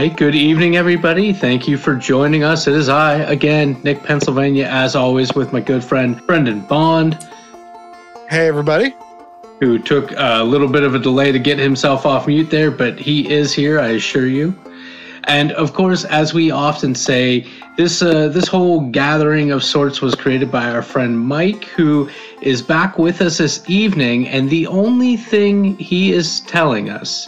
right, good evening, everybody. Thank you for joining us. It is I, again, Nick, Pennsylvania, as always, with my good friend Brendan Bond. Hey, everybody. Who took a little bit of a delay to get himself off mute there, but he is here, I assure you. And of course, as we often say, this whole gathering of sorts was created by our friend Mike, who is back with us this evening, and the only thing he is telling us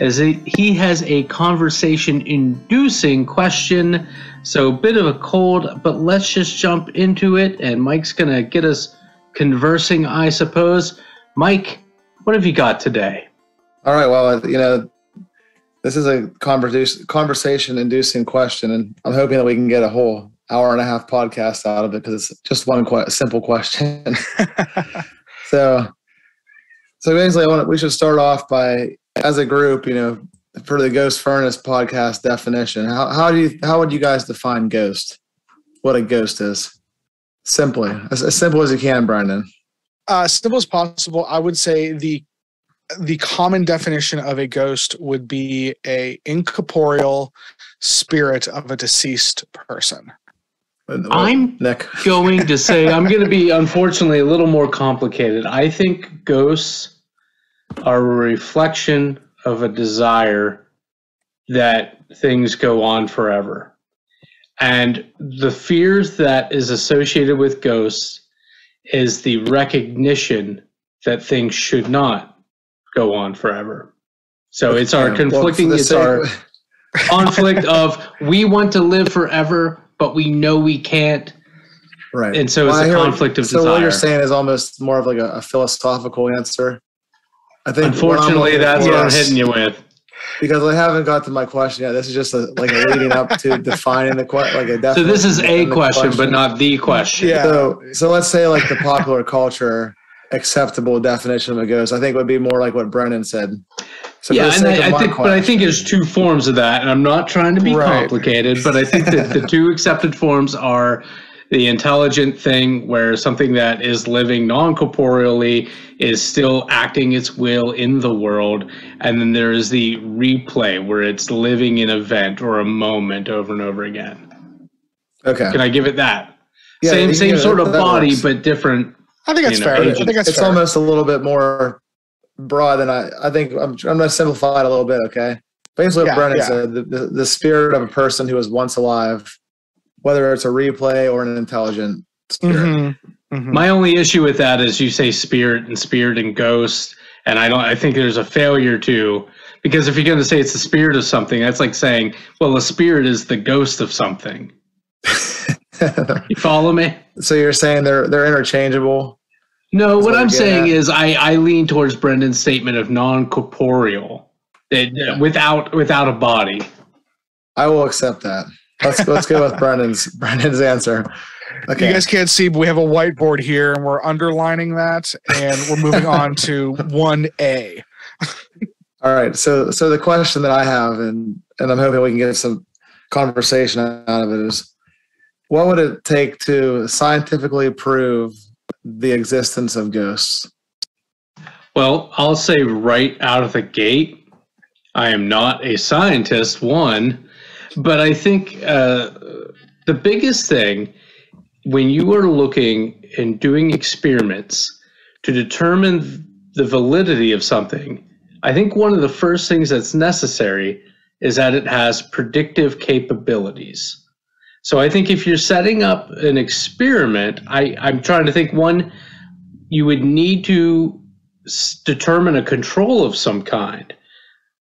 is he has a conversation-inducing question. So a bit of a cold, but let's just jump into it, and Mike's going to get us conversing, I suppose. Mike, what have you got today? All right, well, this is a conversation-inducing question, and I'm hoping that we can get a whole hour-and-a-half podcast out of it because it's just one simple question. So basically, we should start off by, as a group, for the Ghost Furnace podcast definition, how would you guys define ghost? What a ghost is? Simply, as simple as you can, Brendan. Simple as possible. I would say the common definition of a ghost would be a incorporeal spirit of a deceased person. I'm going to say I'm going to be, unfortunately, a little more complicated. I think ghosts are a reflection of a desire that things go on forever. And the fears that is associated with ghosts is the recognition that things should not go on forever. So it's our conflicting, our conflict of we want to live forever, but we know we can't. Right. And so it's a conflict of desire. So what you're saying is almost more of like a philosophical answer. I think unfortunately that's what I'm hitting you with. Because I haven't got to my question yet. This is just like a leading up to defining the question. So this is a question, but not the question. Yeah. So let's say like the popular culture acceptable definition of a ghost, I think would be more like what Brendan said. So yeah, and I think there's two forms of that, and I'm not trying to be complicated, but I think that the two accepted forms are the intelligent thing, where something that is living non-corporeally is still acting its will in the world, and then there is the replay, where it's living an event or a moment over and over again. Okay. Can I give it that? Yeah, same sort of body, works. But different. I think that's fair. I think that's fair. Almost a little bit more broad than I think. I'm going to simplify it a little bit, okay? Basically what Brennan said, the spirit of a person who was once alive, whether it's a replay or an intelligent spirit. Mm-hmm. Mm-hmm. My only issue with that is you say spirit and ghost, and I think there's a failure too, because if you're going to say it's the spirit of something, that's like saying, well, the spirit is the ghost of something. You follow me? So you're saying they're interchangeable? No, what I'm saying is I lean towards Brendan's statement of non-corporeal, without a body. I will accept that. Let's go with Brendan's answer. Okay. You guys can't see, but we have a whiteboard here, and we're underlining that, and we're moving on to 1A. All right. So the question that I have, and I'm hoping we can get some conversation out of it, is what would it take to scientifically prove the existence of ghosts? Well, I'll say right out of the gate, I am not a scientist, one. But I think the biggest thing when you are looking and doing experiments to determine the validity of something, I think one of the first things that's necessary is that it has predictive capabilities. So I think if you're setting up an experiment, I'm trying to think, one, you would need to determine a control of some kind.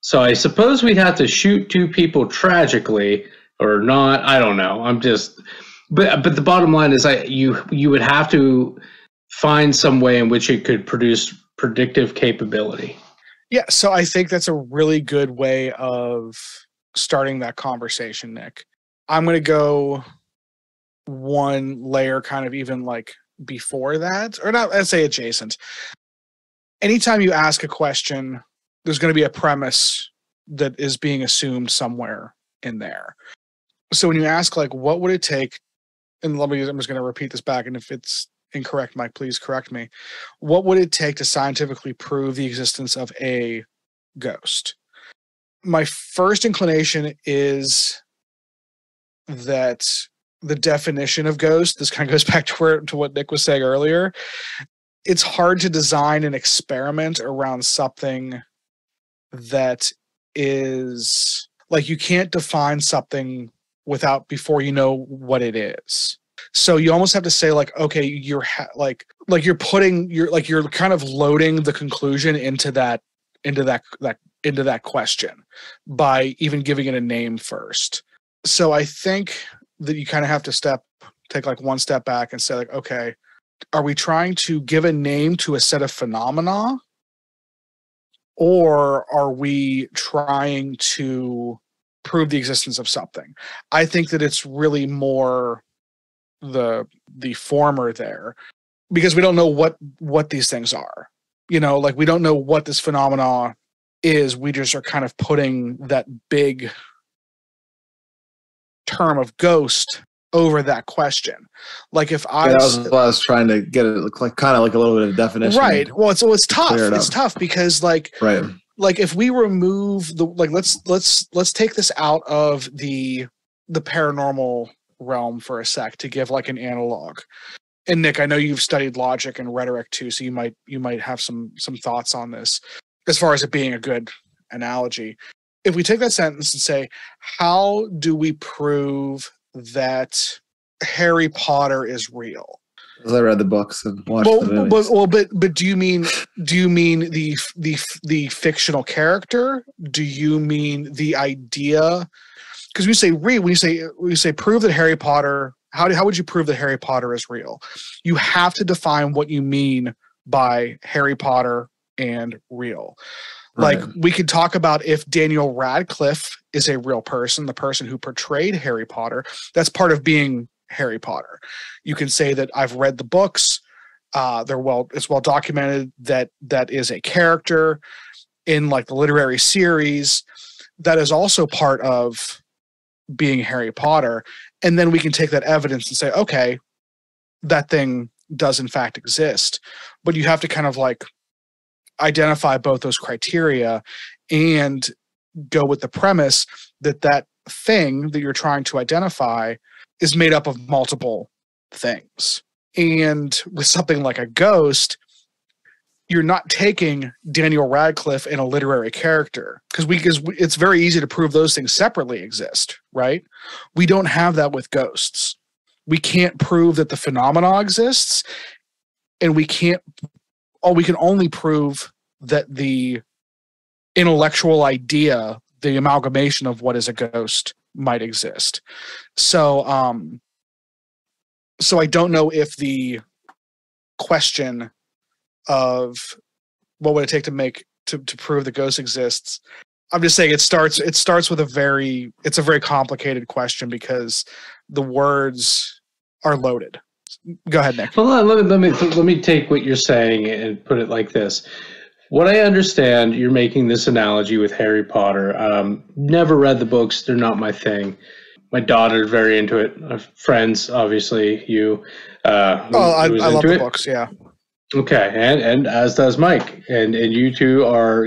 So I suppose we'd have to shoot two people tragically or not. I don't know. But the bottom line is you would have to find some way in which it could produce predictive capability. Yeah, so I think that's a really good way of starting that conversation, Nick. I'm going to go one layer kind of even like before that, or not, let's say adjacent. Anytime you ask a question, there's going to be a premise that is being assumed somewhere in there. So when you ask, like, what would it take, and I'm just going to repeat this back, and if it's incorrect, Mike, please correct me. What would it take to scientifically prove the existence of a ghost? my first inclination is that the definition of ghost, this kind of goes back to what Nick was saying earlier. It's hard to design an experiment around something that is like, you can't define something before you know what it is. So you almost have to say like, okay, you're you're kind of loading the conclusion into that question by even giving it a name first. So I think that you kind of have to take like one step back and say like, okay, are we trying to give a name to a set of phenomena, or are we trying to prove the existence of something? I think that it's really more the former there, because we don't know what these things are. Like, we don't know what this phenomena is. We just are kind of putting that big term of ghost over that question. Like, if that was what I was trying to get it, like kind of like a little bit of definition, right? Well, it's tough. It's tough because right. Like, if we remove let's take this out of the paranormal realm for a sec to give like an analog. And Nick, I know you've studied logic and rhetoric too, so you might have some thoughts on this as far as it being a good analogy. If we take that sentence and say, how do we prove that Harry Potter is real? Because I read the books and watched the movies. But do you mean the fictional character? Do you mean the idea? Because when you say prove that Harry Potter, how would you prove that Harry Potter is real? You have to define what you mean by Harry Potter and real. Right. Like, we could talk about if Daniel Radcliffe is a real person, the person who portrayed Harry Potter. That's part of being Harry Potter. You can say that I've read the books. It's well documented that is a character in like the literary series that is also part of being Harry Potter. And then we can take that evidence and say, okay, that thing does in fact exist. But you have to kind of like identify both those criteria and go with the premise that thing that you're trying to identify is made up of multiple things. And with something like a ghost, you're not taking Daniel Radcliffe and a literary character, because it's very easy to prove those things separately exist, right? We don't have that with ghosts. We can't prove that the phenomena exists, and we can only prove that the intellectual idea, the amalgamation of what is a ghost, might exist. So I don't know if the question of what would it take to prove the ghost exists, I'm just saying it starts with it's a very complicated question because the words are loaded. Go ahead, Nick. Well, let me take what you're saying and put it like this. What I understand, you're making this analogy with Harry Potter. Never read the books; they're not my thing. My daughter's very into it. Friends, obviously, you. I love the books. Yeah. Okay, and as does Mike, and you two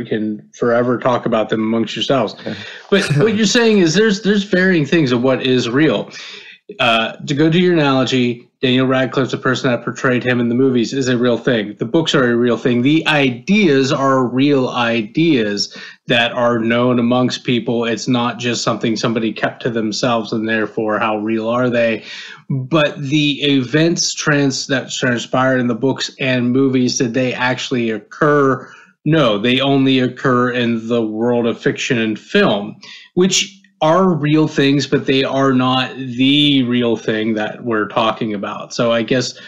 can forever talk about them amongst yourselves. Okay. But what you're saying is there's varying things of what is real. To go to your analogy, Daniel Radcliffe, the person that portrayed him in the movies, is a real thing. The books are a real thing. The ideas are real ideas that are known amongst people. It's not just something somebody kept to themselves, and therefore, how real are they? But the events that transpired in the books and movies, did they actually occur? No, they only occur in the world of fiction and film, which are real things, but they are not the real thing that we're talking about. So I guess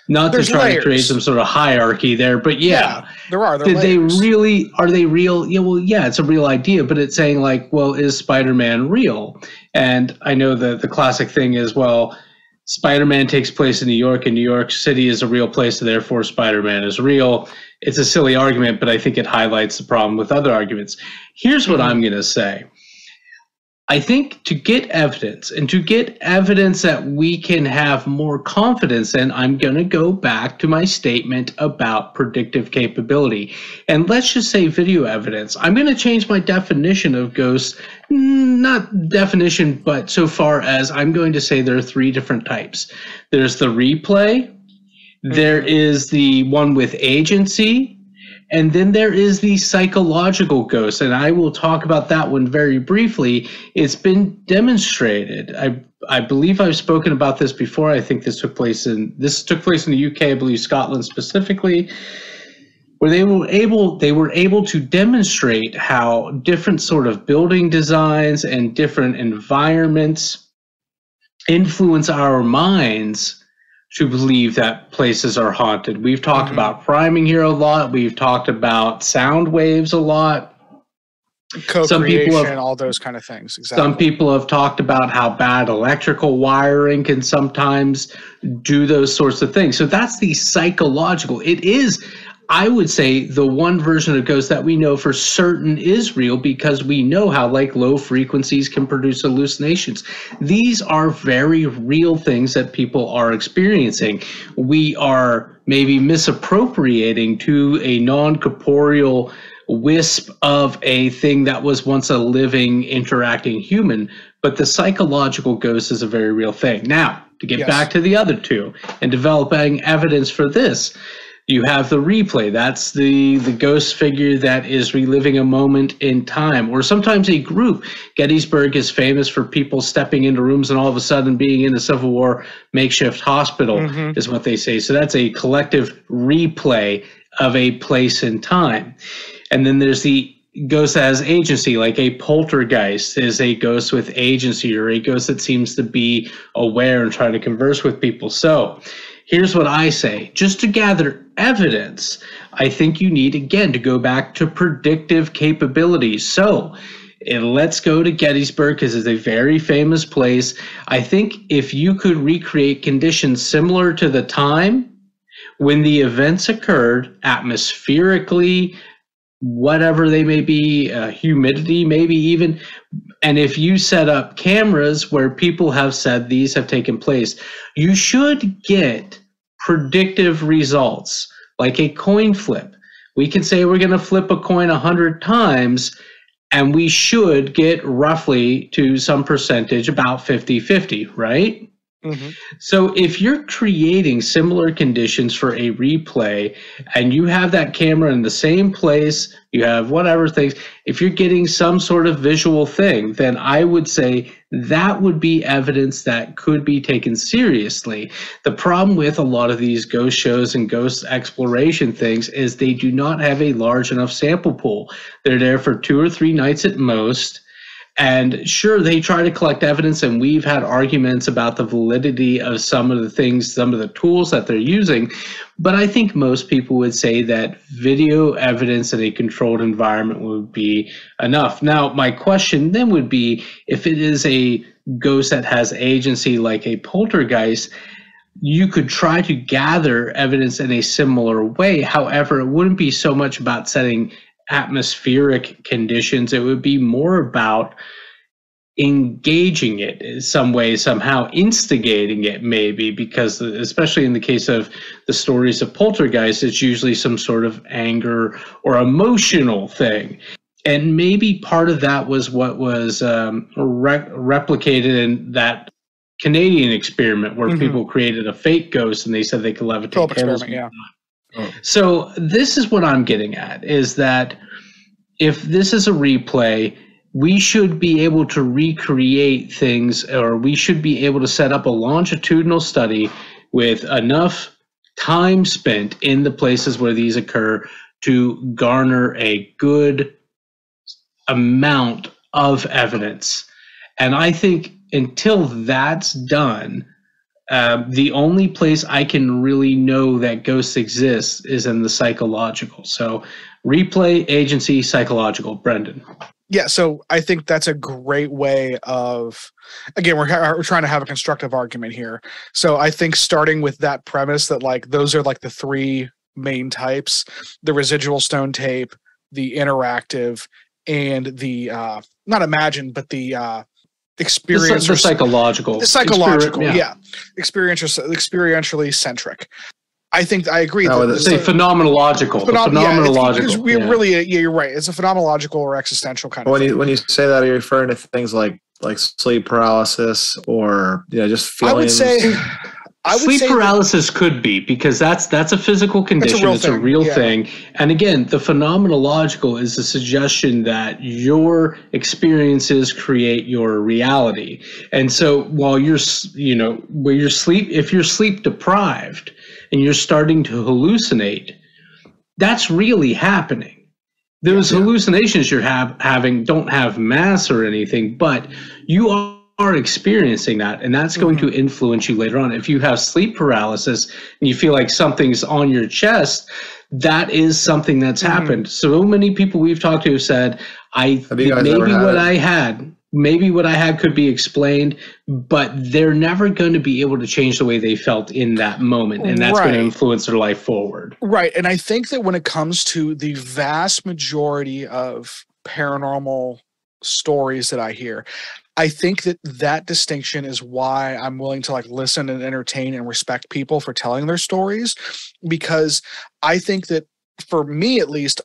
not to try to create some sort of hierarchy there, but yeah there are. Are they real? Yeah, well, yeah, it's a real idea, but it's saying like, well, is Spider-Man real? And I know that the classic thing is, well, Spider-Man takes place in New York, and New York City is a real place, so therefore Spider-Man is real. It's a silly argument, but I think it highlights the problem with other arguments. Here's what I'm going to say. I think to get evidence and to get evidence that we can have more confidence in, I'm going to go back to my statement about predictive capability. And let's just say video evidence. I'm going to change my definition of ghosts, not definition, but so far as I'm going to say there are 3 different types. There's the replay, there is the one with agency, and then there is the psychological ghost, and I will talk about that one very briefly. It's been demonstrated. I believe I've spoken about this before. I think this took place in the UK, I believe Scotland specifically, where they were able to demonstrate how different sort of building designs and different environments influence our minds to believe that places are haunted. We've talked about priming here a lot. We've talked about sound waves a lot. Co-creation, all those kind of things. Exactly. Some people have talked about how bad electrical wiring can sometimes do those sorts of things. So that's the psychological. It is, I would say, the one version of ghosts that we know for certain is real, because we know how like low frequencies can produce hallucinations. These are very real things that people are experiencing. We are maybe misappropriating to a non-corporeal wisp of a thing that was once a living, interacting human, but the psychological ghost is a very real thing. Now, to get back to the other two and developing evidence for this, you have the replay. That's the ghost figure that is reliving a moment in time, or sometimes a group. Gettysburg is famous for people stepping into rooms and all of a sudden being in a Civil War makeshift hospital, is what they say. So that's a collective replay of a place in time. And then there's the ghost that has agency, like a poltergeist is a ghost with agency, or a ghost that seems to be aware and trying to converse with people. So here's what I say. Just to gather evidence, I think you need, again, to go back to predictive capabilities. So let's go to Gettysburg, because it's a very famous place. I think if you could recreate conditions similar to the time when the events occurred, atmospherically, whatever they may be, humidity maybe even, and if you set up cameras where people have said these have taken place, you should get predictive results, like a coin flip. We can say we're going to flip a coin 100 times, and we should get roughly to some percentage about 50-50, right? So if you're creating similar conditions for a replay and you have that camera in the same place, you have whatever things, if you're getting some sort of visual thing, then I would say that would be evidence that could be taken seriously. The problem with a lot of these ghost shows and ghost exploration things is they do not have a large enough sample pool. They're there for 2 or 3 nights at most. And sure, they try to collect evidence, and we've had arguments about the validity of some of the things, some of the tools that they're using. But I think most people would say that video evidence in a controlled environment would be enough. Now, my question then would be, if it is a ghost that has agency like a poltergeist, you could try to gather evidence in a similar way. However, it wouldn't be so much about setting atmospheric conditions. It would be more about engaging it in some way, somehow instigating it maybe, because especially in the case of the stories of poltergeist, it's usually some sort of anger or emotional thing. And maybe part of that was what was replicated in that Canadian experiment where people created a fake ghost and they said they could levitate tables. So this is what I'm getting at, is that if this is a replay, we should be able to recreate things, or we should be able to set up a longitudinal study with enough time spent in the places where these occur to garner a good amount of evidence. And I think until that's done, the only place I can really know that ghosts exist is in the psychological. So replay, agency, psychological. Brendan. Yeah, so I think that's a great way of, again, we're trying to have a constructive argument here. So I think starting with that premise that like those are like the 3 main types: the residual stone tape, the interactive, and the not imagined, but the experience the psychological. The psychological, yeah. Experientially centric. I think I agree. Say phenomenological. Phenomenological. Because we really, you're right. It's a phenomenological or existential kind of thing. When you say that, are you referring to things like sleep paralysis or just feelings? Sleep paralysis could be, because that's a physical condition. It's a real thing. And again, the phenomenological is the suggestion that your experiences create your reality. And so while if you're sleep deprived and you're starting to hallucinate, that's really happening. Those hallucinations you're having don't have mass or anything, but you are experiencing that, and that's going to influence you later on. If you have sleep paralysis and you feel like something's on your chest, that is something that's happened. So many people we've talked to have said, maybe what I had could be explained, but they're never going to be able to change the way they felt in that moment, and that's going to influence their life forward. Right, and I think that when it comes to the vast majority of paranormal stories that I hear, I think that distinction is why I'm willing to listen and entertain and respect people for telling their stories, because I think that, for me at least,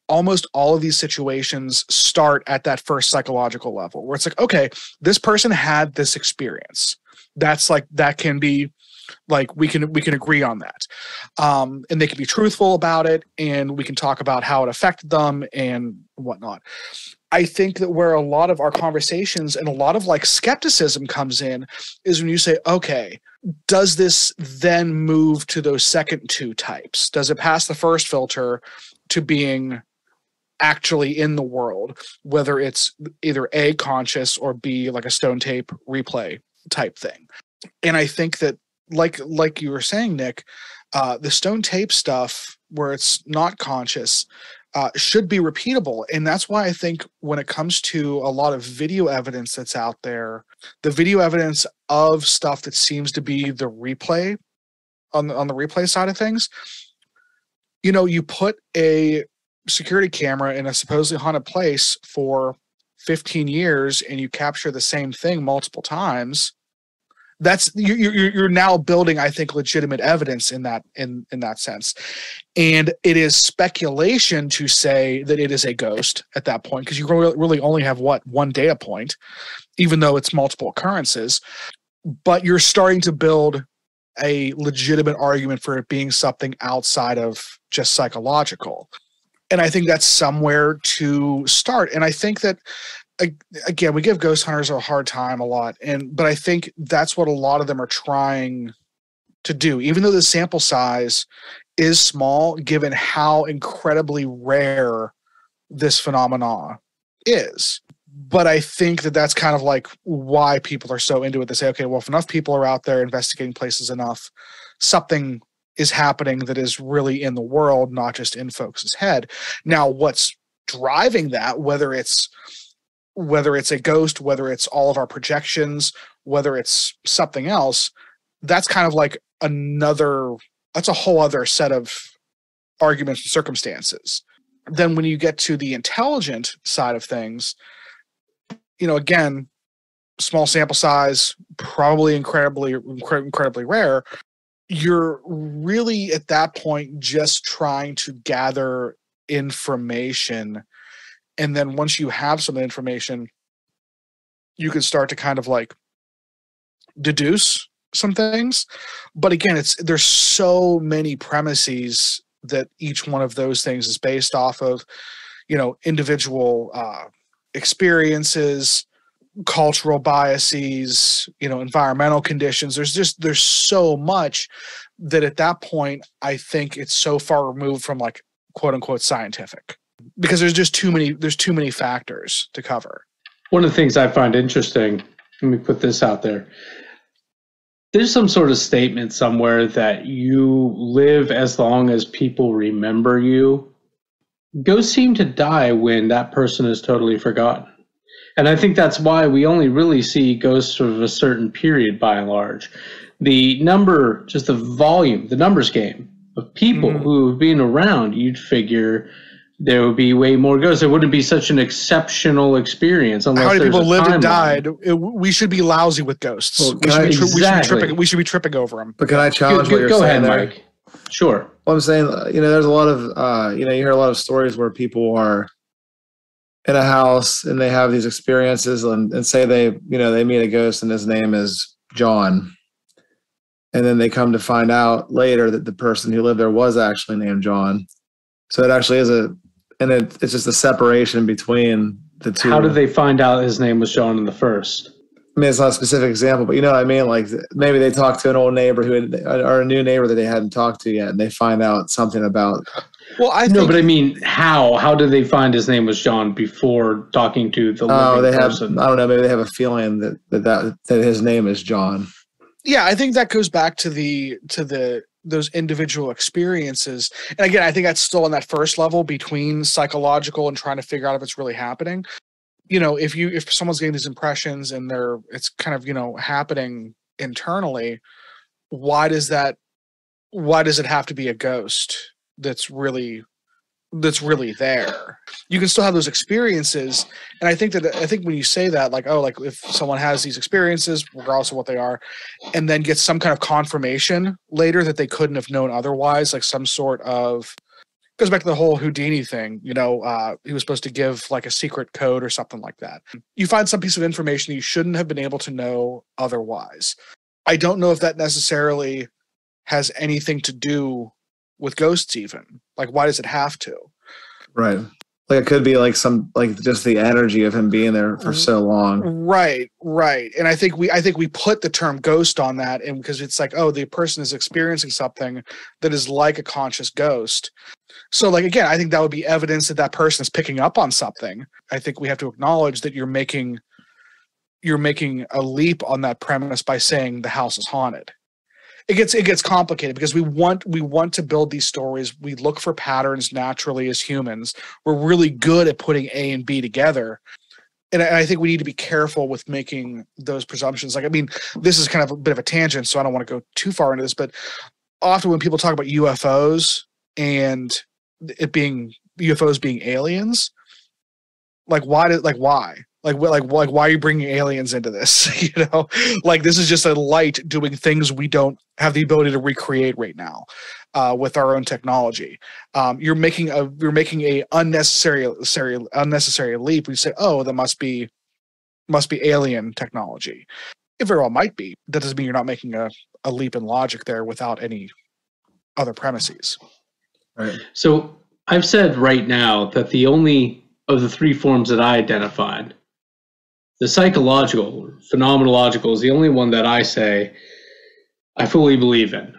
almost all of these situations start at that first psychological level where it's okay, this person had this experience. That's that can be we can agree on that. And they can be truthful about it, and we can talk about how it affected them and whatnot. I think that where a lot of our conversations and a lot of skepticism comes in is when you say, okay, does this then move to those second two types? Does it pass the first filter to being actually in the world, whether it's either A, conscious, or B, a stone tape replay type thing? And I think that like you were saying, Nick, the stone tape stuff where it's not conscious should be repeatable. And that's why I think when it comes to a lot of video evidence that's out there, the video evidence of stuff that seems to be the replay on the replay side of things, you put a security camera in a supposedly haunted place for 15 years and you capture the same thing multiple times. That's you're now building, I think, legitimate evidence in that sense. And it is speculation to say that it is a ghost at that point, because you really only have one data point, even though it's multiple occurrences. But you're starting to build a legitimate argument for it being something outside of just psychological. And I think that's somewhere to start. And I think that, again, we give ghost hunters a hard time a lot, but I think that's what a lot of them are trying to do, even though the sample size is small, given how incredibly rare this phenomena is. But I think that that's kind of why people are so into it. They say, okay, well, if enough people are out there investigating places enough, something is happening that is really in the world, not just in folks' head. Now, what's driving that, whether it's a ghost, whether it's all of our projections, whether it's something else, that's kind of that's a whole other set of arguments and circumstances. Then when you get to the intelligent side of things, again, small sample size, probably incredibly rare. You're really at that point just trying to gather information. And then once you have some information, you can start to kind of deduce some things. But again, there's so many premises that each one of those things is based off of, individual experiences, cultural biases, environmental conditions. There's so much that at that point, I think it's so far removed from quote unquote scientific, because there's too many factors to cover. One of the things I find interesting, let me put this out there. There's some sort of statement somewhere that you live as long as people remember you. Ghosts seem to die when that person is totally forgotten. And I think that's why we only really see ghosts of a certain period by and large. The number, just the volume, the numbers game of people who have been around, you'd figure there would be way more ghosts. It wouldn't be such an exceptional experience unless how many there's people a lived and timeline. died? We should be lousy with ghosts. Well, We should be tripping over them. But can I challenge what you're Go saying ahead, there? Mike. Sure. Well, I'm saying, there's a lot of, you hear a lot of stories where people are in a house and they have these experiences and say they meet a ghost and his name is John. And then they come to find out later that the person who lived there was actually named John. So it actually is it's just a separation between the two. How did they find out his name was John in the first? I mean, it's not a specific example, but you know what I mean? Like maybe they talked to an old neighbor or a new neighbor that they hadn't talked to yet, and they find out something about. Well, but I mean, how did they find his name was John before talking to the living person? I don't know. Maybe they have a feeling that his name is John. Yeah, I think that goes back to those individual experiences. And again, I think that's still on that first level between psychological and trying to figure out if it's really happening. If someone's getting these impressions and it's kind of, happening internally, why does it have to be a ghost that's really there? You can still have those experiences. And I think when you say that, like if someone has these experiences, regardless of what they are, and then gets some kind of confirmation later that they couldn't have known otherwise, like some sort of, goes back to the whole Houdini thing, he was supposed to give like a secret code or something like that. You find some piece of information that you shouldn't have been able to know otherwise. I don't know if that necessarily has anything to do with ghosts even. Like, why does it have to? Right. Like it could be like just the energy of him being there for so long. Right. And I think we put the term ghost on that, and because it's like, oh, the person is experiencing something that is like a conscious ghost. So like, again, I think that would be evidence that person is picking up on something. I think we have to acknowledge that you're making a leap on that premise by saying the house is haunted. It gets complicated because we want to build these stories. We look for patterns naturally as humans. We're really good at putting A and B together. And I think we need to be careful with making those presumptions. Like, I mean, this is kind of a bit of a tangent, so I don't want to go too far into this, but often when people talk about UFOs and it being UFOs being aliens, like why? Like, why are you bringing aliens into this? Like this is just a light doing things we don't have the ability to recreate right now with our own technology. You're making a unnecessary leap. We say, oh, that must be alien technology. It very well might be. That doesn't mean you're not making a leap in logic there without any other premises. Right. So I've said right now that the only of the three forms that I identified, the psychological, phenomenological, is the only one that I say I fully believe in.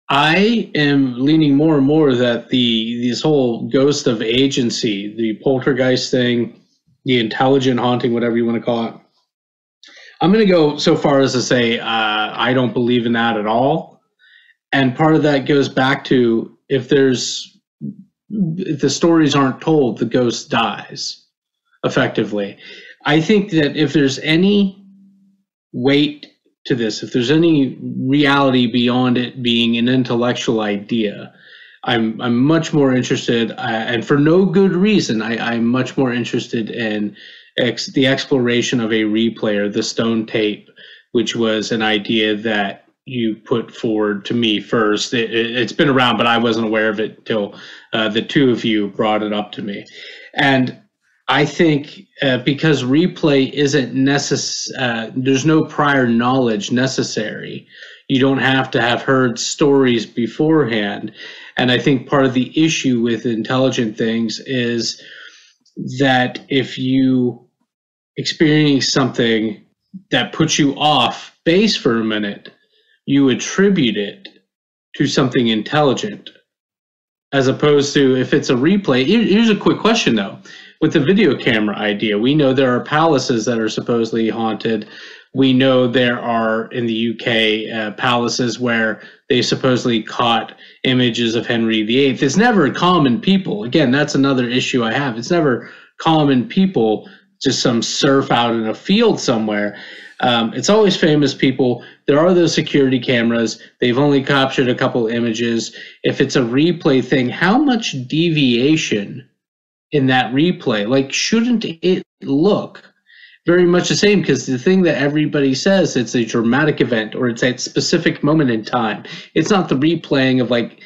I am leaning more and more that this whole ghost of agency, the poltergeist thing, the intelligent haunting, whatever you want to call it, I'm going to go so far as to say I don't believe in that at all. And part of that goes back to if the stories aren't told, the ghost dies effectively. I think that if there's any weight to this, if there's any reality beyond it being an intellectual idea, I'm much more interested, and for no good reason, I'm much more interested in the exploration of a replayer, the stone tape, which was an idea that you put forward to me first. It's been around, but I wasn't aware of it until the two of you brought it up to me. And I think because replay isn't necessary, there's no prior knowledge necessary. You don't have to have heard stories beforehand. And I think part of the issue with intelligent things is that if you experience something that puts you off base for a minute, you attribute it to something intelligent, as opposed to if it's a replay. Here's a quick question, though. With the video camera idea, we know there are palaces that are supposedly haunted. We know there are, in the UK, palaces where they supposedly caught images of Henry VIII. It's never common people. Again, that's another issue I have. It's never common people, just some serf out in a field somewhere. It's always famous people. There are those security cameras. They've only captured a couple images. If it's a replay thing, how much deviation in that replay? Like, shouldn't it look very much the same? Because the thing that everybody says, it's a dramatic event or it's a specific moment in time. It's not the replaying of like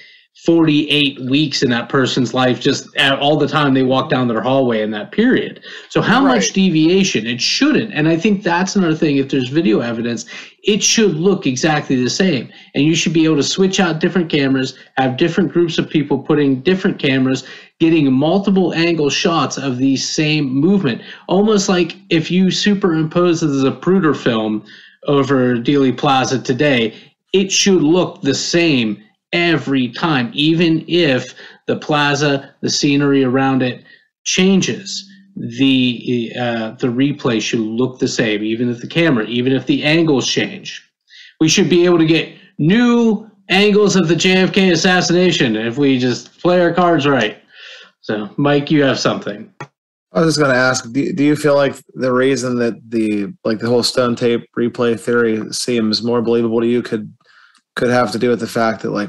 48 weeks in that person's life, just all the time they walk down their hallway in that period. So how much deviation? It shouldn't. And I think that's another thing. If there's video evidence, it should look exactly the same. And you should be able to switch out different cameras, have different groups of people putting different cameras, getting multiple angle shots of the same movement. Almost like if you superimpose the Zapruder film over Dealey Plaza today, it should look the same every time, even if the plaza, the scenery around it changes. The replay should look the same, even if the camera, even if the angles change. We should be able to get new angles of the JFK assassination if we just play our cards right. So, Mike, you have something. I was just going to ask, do you feel like the reason that the whole stone tape replay theory seems more believable to you could have to do with the fact that like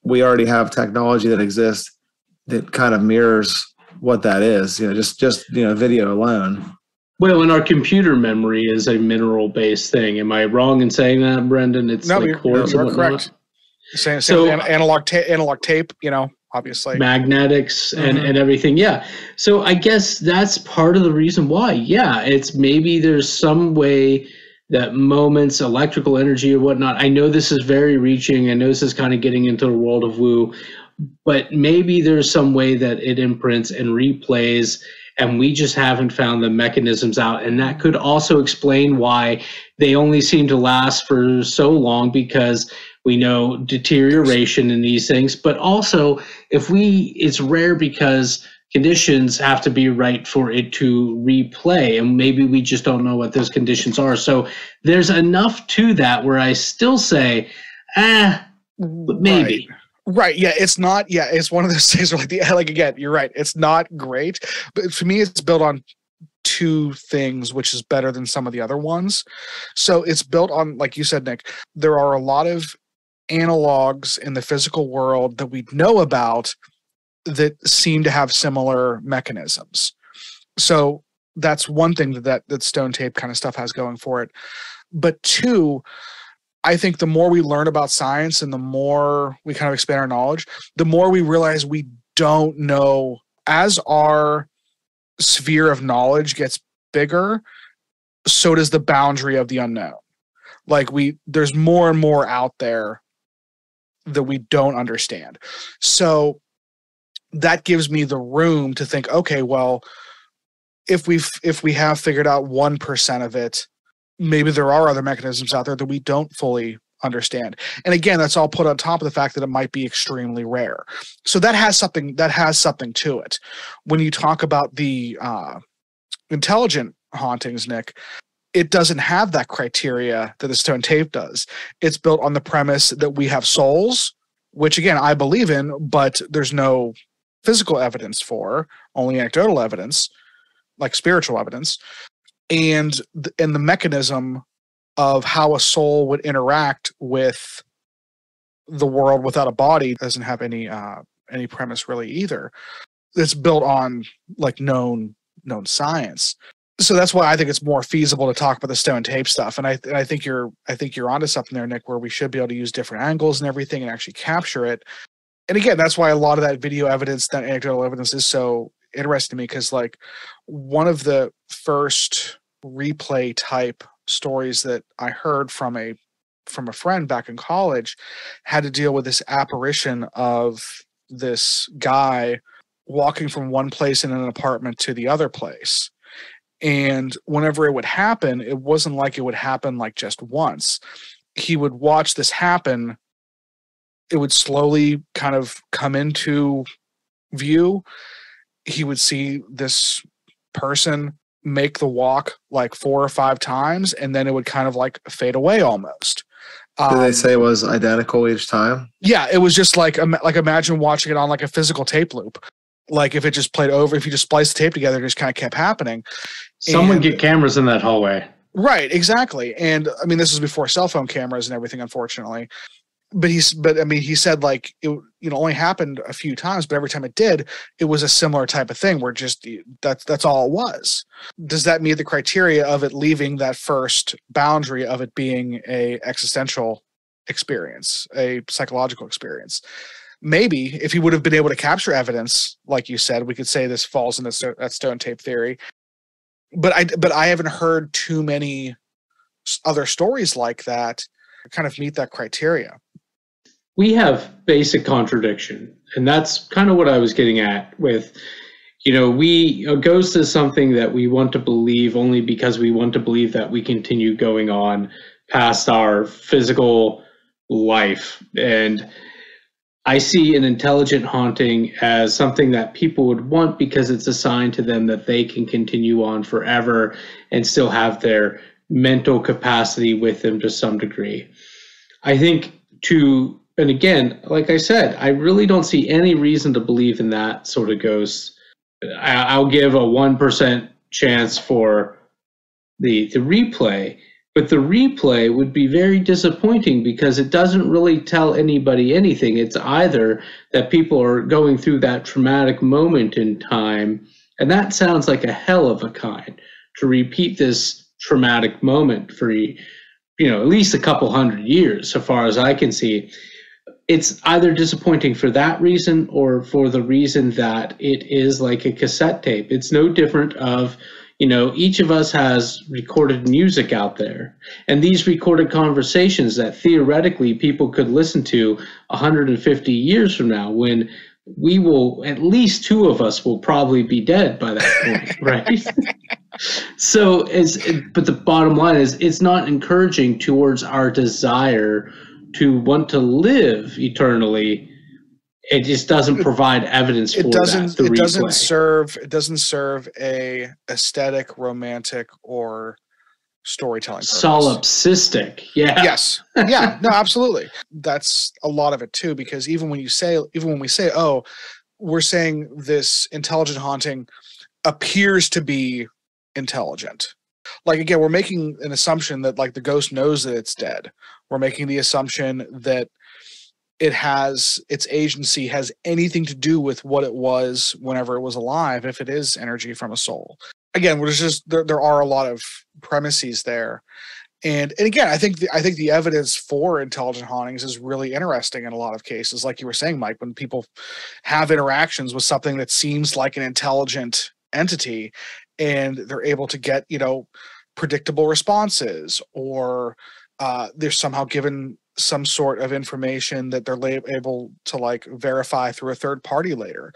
we already have technology that exists that kind of mirrors what that is, just video alone? Well, and our computer memory is a mineral-based thing. Am I wrong in saying that, Brendan? It's no, like you're correct. Same analog tape, obviously. Magnetics and everything, yeah. So I guess that's part of the reason why. Yeah, it's maybe there's some way that moments, electrical energy or whatnot. I know this is very reaching. I know this is kind of getting into the world of woo, but maybe there's some way that it imprints and replays, and we just haven't found the mechanisms out. And that could also explain why they only seem to last for so long, because we know deterioration in these things, but also it's rare because conditions have to be right for it to replay, and maybe we just don't know what those conditions are. So there's enough to that where I still say, maybe. Right. Yeah, it's not. Yeah, it's one of those things where again, you're right. It's not great, but for me, it's built on two things, which is better than some of the other ones. So it's built on, like you said, Nick, there are a lot of analogs in the physical world that we know about that seem to have similar mechanisms. So that's one thing that stone tape kind of stuff has going for it. But two, I think the more we learn about science and the more we kind of expand our knowledge, the more we realize we don't know. As our sphere of knowledge gets bigger, so does the boundary of the unknown. Like there's more and more out there that we don't understand. So that gives me the room to think, okay, well, if we have figured out 1% of it, maybe there are other mechanisms out there that we don't fully understand. And again, that's all put on top of the fact that it might be extremely rare. So that has something to it. When you talk about the intelligent hauntings, Nick, it doesn't have that criteria that the stone tape does. It's built on the premise that we have souls, which again, I believe in, but there's no physical evidence for, only anecdotal evidence, like spiritual evidence, and the mechanism of how a soul would interact with the world without a body doesn't have any premise really either. It's built on like known science. So that's why I think it's more feasible to talk about the stone tape stuff. And I think you're onto something there, Nick, where we should be able to use different angles and everything and actually capture it. And again, that's why a lot of that video evidence, that anecdotal evidence, is so interesting to me, because like one of the first replay type stories that I heard from a friend back in college had to deal with this apparition of this guy walking from one place in an apartment to the other place. And whenever it would happen, it wasn't like it would happen like just once. He would watch this happen. It would slowly kind of come into view. He would see this person make the walk like 4 or 5 times, and then it would kind of like fade away almost. Did they say it was identical each time? Yeah, it was just like imagine watching it on like a physical tape loop. Like if it just played over, if you just spliced the tape together, it just kind of kept happening. Someone get cameras in that hallway. Right, exactly. And I mean, this is before cell phone cameras and everything, unfortunately. but I mean, he said like it, only happened a few times, but every time it did, it was a similar type of thing where just that's all it was. Does that meet the criteria of it leaving that first boundary of it being a existential experience, a psychological experience? Maybe if he would have been able to capture evidence, like you said, we could say this falls in that stone tape theory. But I haven't heard too many other stories like that kind of meet that criteria. We have basic contradiction, and that's kind of what I was getting at with, a ghost is something that we want to believe only because we want to believe that we continue going on past our physical life. And I see an intelligent haunting as something that people would want because it's a sign to them that they can continue on forever and still have their mental capacity with them to some degree. I think and again, like I said, I really don't see any reason to believe in that sort of ghost. I'll give a 1% chance for the replay, but the replay would be very disappointing because it doesn't really tell anybody anything. It's either that people are going through that traumatic moment in time, and that sounds like a hell of a kind to repeat this traumatic moment for, at least a couple hundred years, so far as I can see. It's either disappointing for that reason or for the reason that it is like a cassette tape. It's no different of, each of us has recorded music out there, and these recorded conversations that theoretically people could listen to 150 years from now, when we will, at least two of us will probably be dead by that point, right? So, but the bottom line is, it's not encouraging towards our desire to want to live eternally. It just doesn't provide evidence for that. It doesn't serve a aesthetic, romantic, or storytelling purpose. Solipsistic. Yeah. Yes. Yeah. No, absolutely. That's a lot of it too, because even when we say, oh, we're saying this intelligent haunting appears to be intelligent. Like, again, we're making an assumption that like the ghost knows that it's dead. We're making the assumption that its agency has anything to do with what it was whenever it was alive, if it is energy from a soul. Again, there are a lot of premises there. And again, I think the evidence for intelligent hauntings is really interesting in a lot of cases. Like you were saying, Mike, when people have interactions with something that seems like an intelligent entity, and they're able to get, predictable responses, or they're somehow given some sort of information that they're able to like verify through a third party later.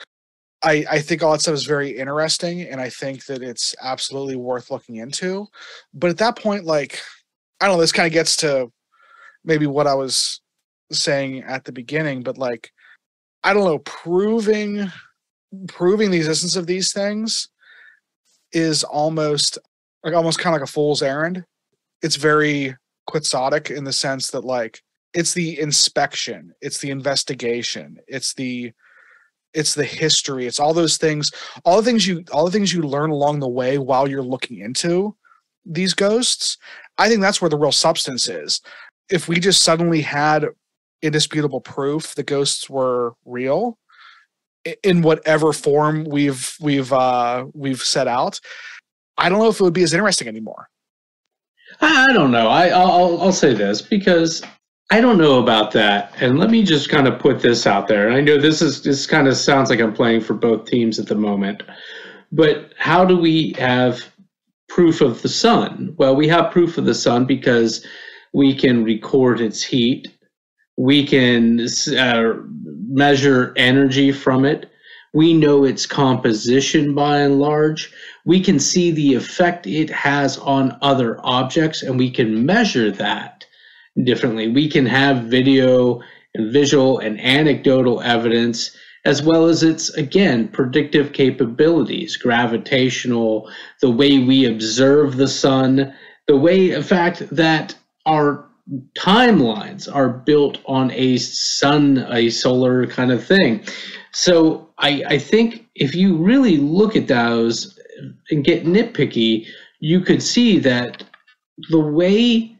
I think all that stuff is very interesting, and I think that it's absolutely worth looking into. But at that point, like, I don't know, this kind of gets to maybe what I was saying at the beginning, but like, I don't know, proving the existence of these things is almost kind of like a fool's errand. It's very quixotic in the sense that like it's the inspection, it's the investigation, it's the history, it's all those things, all the things you learn along the way while you're looking into these ghosts. I think that's where the real substance is. If we just suddenly had indisputable proof the ghosts were real in whatever form we've set out, I don't know if it would be as interesting anymore. I don't know. I'll say this because I don't know about that. And let me just kind of put this out there. And I know this kind of sounds like I'm playing for both teams at the moment. But how do we have proof of the sun? Well, we have proof of the sun because we can record its heat. We can measure energy from it. We know its composition by and large. We can see the effect it has on other objects, and we can measure that differently. We can have video and visual and anecdotal evidence, as well as its, again, predictive capabilities, gravitational, the way we observe the sun, the way, in fact, that our timelines are built on a solar kind of thing. So I think if you really look at those and get nitpicky, you could see that the way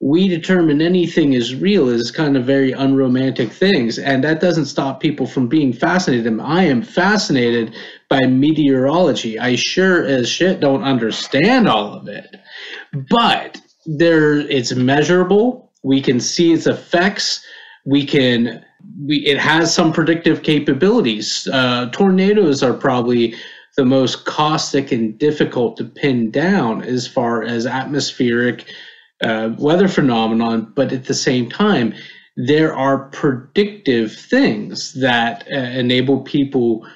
we determine anything is real is kind of very unromantic things, and that doesn't stop people from being fascinated. I am fascinated by meteorology. I sure as shit don't understand all of it, but it's measurable. We can see its effects. It has some predictive capabilities. Tornadoes are probably the most caustic and difficult to pin down as far as atmospheric weather phenomenon, but at the same time, there are predictive things that enable people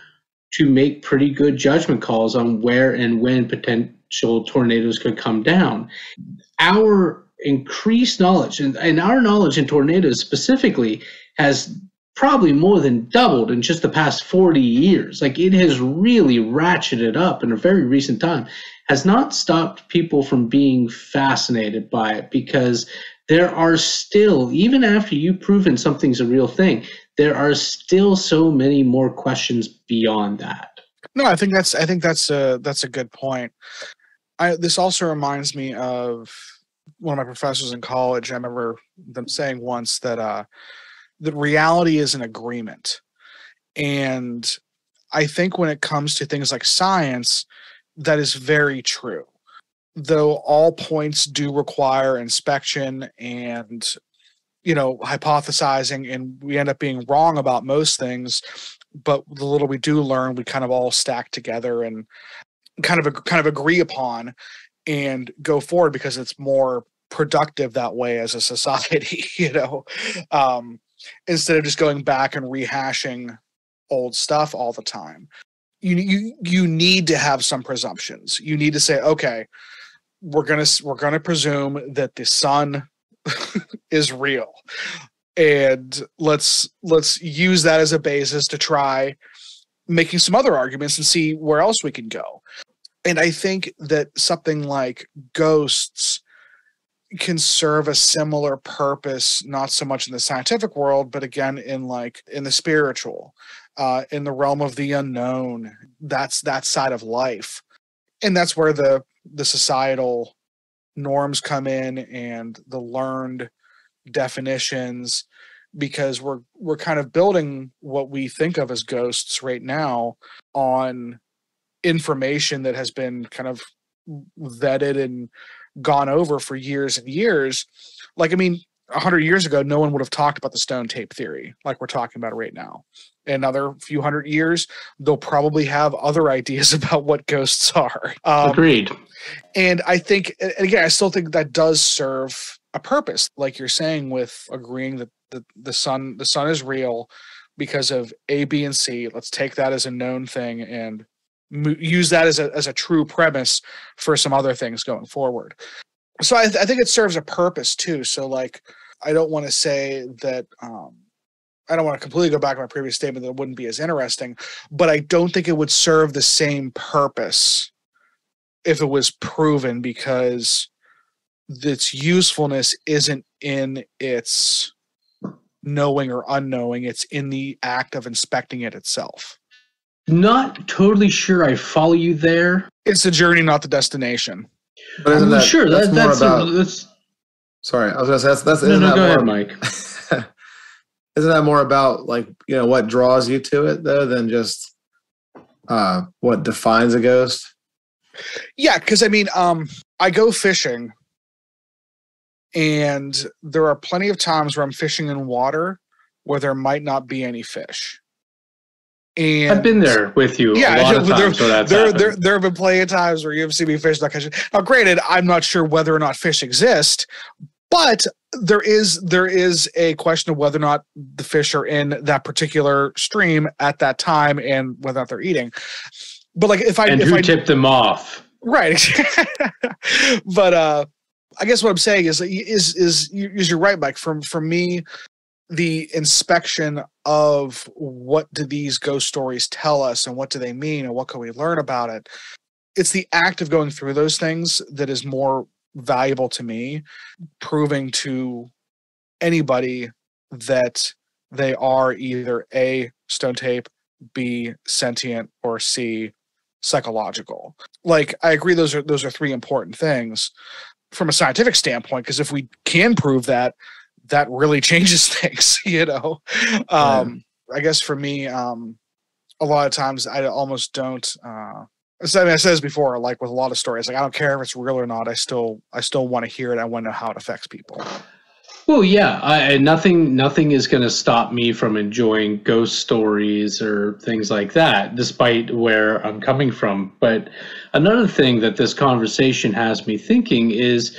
to make pretty good judgment calls on where and when potential tornadoes could come down. Our increased knowledge, and our knowledge in tornadoes specifically, has probably more than doubled in just the past 40 years. Like, it has really ratcheted up in a very recent time. Has not stopped people from being fascinated by it, because there are still, even after you've proven something's a real thing, there are still so many more questions beyond that. No, I think that's a good point. This also reminds me of one of my professors in college. I remember them saying once that reality is an agreement. And I think when it comes to things like science, that is very true. Though all points do require inspection and, hypothesizing, and we end up being wrong about most things, but the little we do learn, we kind of all stack together and kind of agree upon and go forward, because it's more productive that way as a society, instead of just going back and rehashing old stuff all the time. You need to have some presumptions. You need to say, okay, we're gonna presume that the sun is real, and let's use that as a basis to try making some other arguments and see where else we can go. And I think that something like ghosts can serve a similar purpose, not so much in the scientific world, but again in the spiritual, in the realm of the unknown. That's that side of life, and that's where the societal norms come in and the learned definitions, because we're kind of building what we think of as ghosts right now on information that has been kind of vetted and gone over for years and years. 100 years ago, no one would have talked about the stone tape theory like we're talking about right now. In another few hundred years, they'll probably have other ideas about what ghosts are. Agreed. And I think, again, I still think that does serve a purpose, like you're saying, with agreeing that the sun is real because of A, B, and C. Let's take that as a known thing and use that as a true premise for some other things going forward. So I think it serves a purpose too. So I don't want to say that I don't want to completely go back to my previous statement that it wouldn't be as interesting, but I don't think it would serve the same purpose if it was proven, because its usefulness isn't in its knowing or unknowing. It's in the act of inspecting it itself. Not totally sure I follow you there. It's the journey, not the destination. But isn't that, sure, that's more about... that's Sorry, I was going to say that's no, isn't that go more, ahead, Mike. Isn't that more about what draws you to it though than just what defines a ghost? Yeah, because I go fishing, and there are plenty of times where I'm fishing in water where there might not be any fish. And I've been there with you a lot of times where that's happened. There have been plenty of times where you've seen me fish not catching. Now, granted, I'm not sure whether or not fish exist, but there is a question of whether or not the fish are in that particular stream at that time and whether or not they're eating. But if I tipped them off, right? But I guess what I'm saying is you're right, Mike. For me, the inspection of what do these ghost stories tell us and what do they mean and what can we learn about it, it's the act of going through those things that is more valuable to me, proving to anybody that they are either A, stone tape, B, sentient, or C, psychological. I agree those are three important things, from a scientific standpoint, because if we can prove that, that really changes things, I guess for me, a lot of times I almost don't, I said this before, like with a lot of stories, like I don't care if it's real or not. I still want to hear it. I want to know how it affects people. Well, yeah, nothing is going to stop me from enjoying ghost stories or things like that, despite where I'm coming from. But another thing that this conversation has me thinking is,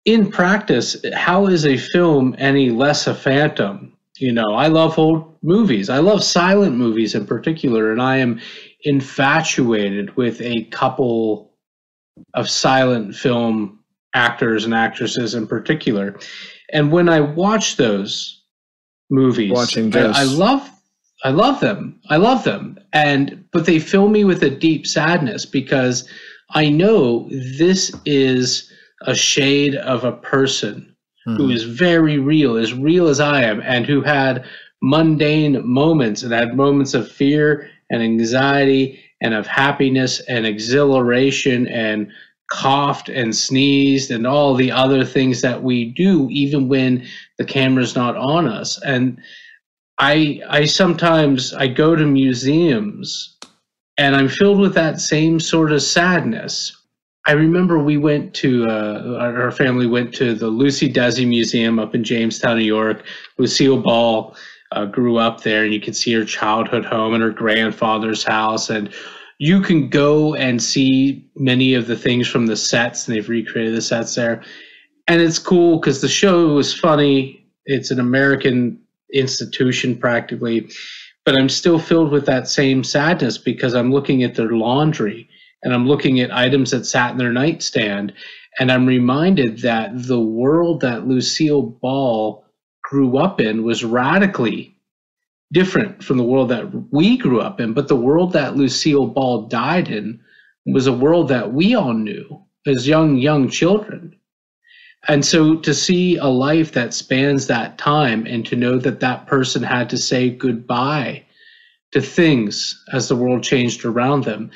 in practice, how is a film any less a phantom? I love old movies. I love silent movies in particular, and I am infatuated with a couple of silent film actors and actresses in particular. And when I watch those movies, Watching ghosts. I love them. But they fill me with a deep sadness, because I know this is a shade of a person who is very real, as real as I am, and who had mundane moments and had moments of fear and anxiety and of happiness and exhilaration and coughed and sneezed and all the other things that we do, even when the camera's not on us. And I sometimes I go to museums and I'm filled with that same sort of sadness. I remember we went to our family went to the Lucy Desi Museum up in Jamestown, New York. Lucille Ball grew up there, and you could see her childhood home and her grandfather's house, and you can go and see many of the things from the sets, and they've recreated the sets there. And it's cool because the show was funny. It's an American institution practically, but I'm still filled with that same sadness because I'm looking at their laundry and I'm looking at items that sat in their nightstand. And I'm reminded that the world that Lucille Ball grew up in was radically different from the world that we grew up in. But the world that Lucille Ball died in was a world that we all knew as young children. And so to see a life that spans that time and to know that that person had to say goodbye to things as the world changed around them,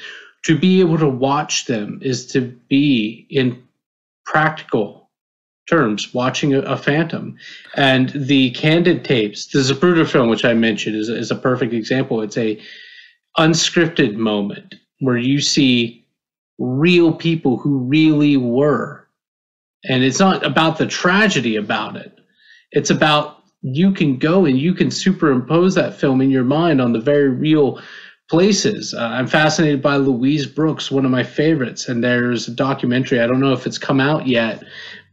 to be able to watch them is to be, in practical terms, watching a phantom. And the Candid Tapes, the Zapruder film, which I mentioned, is a perfect example. It's a unscripted moment where you see real people who really were. And it's not about the tragedy about it. It's about you can go and you can superimpose that film in your mind on the very real places. I'm fascinated by Louise Brooks, one of my favorites. And there's a documentary, I don't know if it's come out yet,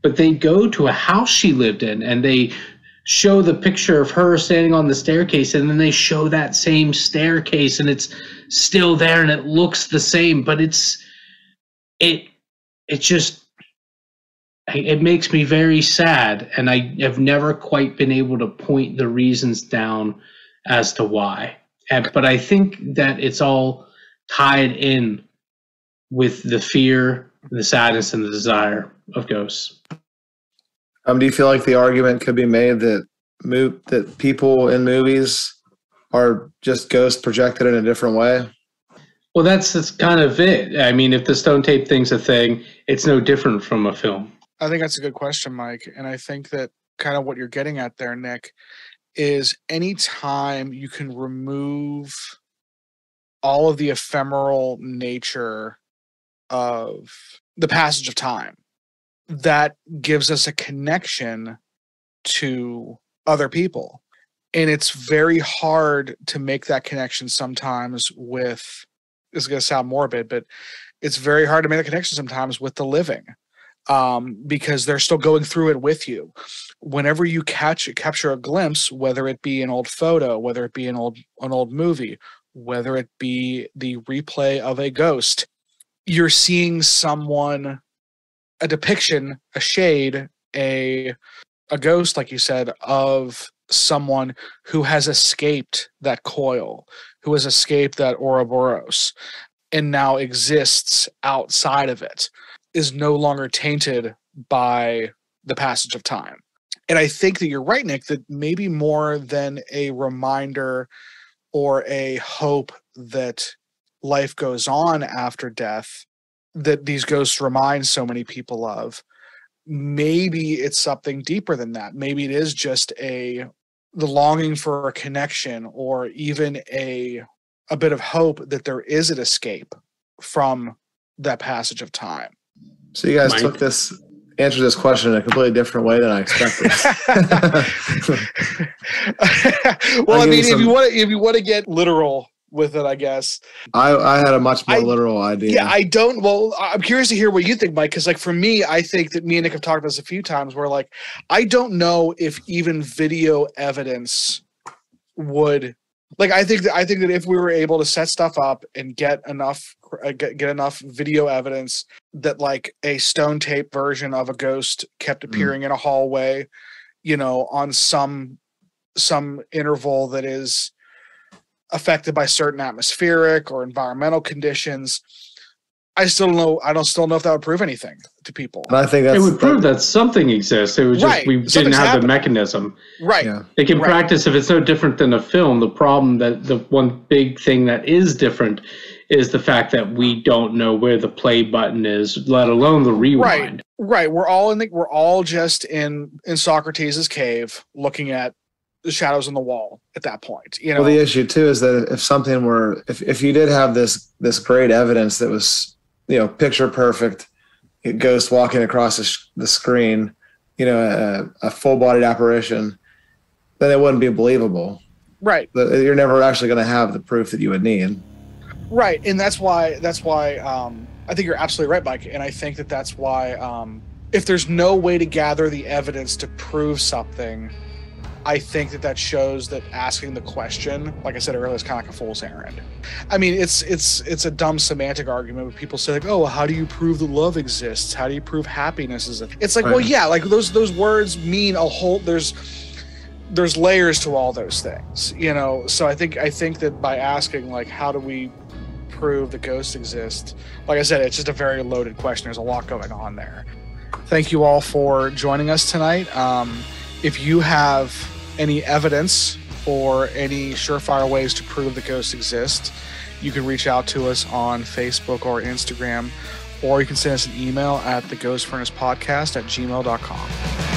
but they go to a house she lived in and they show the picture of her standing on the staircase, and then they show that same staircase and it's still there and it looks the same, but it makes me very sad, and I have never quite been able to point the reasons down as to why. But I think that it's all tied in with the fear, the sadness, and the desire of ghosts. Do you feel like the argument could be made that people in movies are just ghosts projected in a different way? Well, that's kind of it. I mean, if the stone tape thing's a thing, it's no different from a film. I think that's a good question, Mike. And I think that kind of what you're getting at there, Nick, is anytime you can remove all of the ephemeral nature of the passage of time, that gives us a connection to other people. And it's very hard to make that connection sometimes with, this is going to sound morbid, but it's very hard to make a connection sometimes with the living. Because they're still going through it with you. Whenever you capture a glimpse, whether it be an old photo, whether it be an old movie, whether it be the replay of a ghost, you're seeing someone, a depiction, a shade, a ghost, like you said, of someone who has escaped that coil, who has escaped that Ouroboros, and now exists outside of it, is no longer tainted by the passage of time. And I think that you're right, Nick, that maybe more than a reminder or a hope that life goes on after death, that these ghosts remind so many people of. Maybe it's something deeper than that. Maybe it is just the longing for a connection, or even a bit of hope that there is an escape from that passage of time. So you guys answered this question in a completely different way than I expected. Well, I mean, if you want to get literal with it, I guess I had a much more literal idea. Yeah, I'm curious to hear what you think, Mike, because like for me, I think that me and Nick have talked about this a few times where like I don't know if even video evidence would, like, I think that if we were able to set stuff up and get enough video evidence that like a stone tape version of a ghost kept appearing in a hallway, you know, on some interval that is affected by certain atmospheric or environmental conditions, I still don't know if that would prove anything to people. And I think it would prove that something exists. It was just we didn't have the mechanism. Right. Yeah. They can practice if it's no different than a film. The problem that the one big thing that is different is the fact that we don't know where the play button is, let alone the rewind. Right. We're all just in Socrates' cave looking at the shadows on the wall at that point. You know, well, the issue too is that if you did have this great evidence that was, you know, picture perfect, a ghost walking across the screen, you know, a full-bodied apparition, then it wouldn't be believable. Right. You're never actually going to have the proof that you would need. Right, and that's why I think you're absolutely right, Mike. And I think that's why if there's no way to gather the evidence to prove something, I think that shows that asking the question, like I said earlier, is kind of like a fool's errand. I mean, it's a dumb semantic argument when people say like, oh, well, how do you prove that love exists? How do you prove happiness is? It's like, well, yeah, like those words mean a whole. There's layers to all those things, you know. So I think that by asking like, how do we prove that ghosts exist? Like I said, it's just a very loaded question. There's a lot going on there. Thank you all for joining us tonight. If you have any evidence or any surefire ways to prove that ghosts exist, you can reach out to us on Facebook or Instagram, or you can send us an email at theghostfurnacepodcast@gmail.com.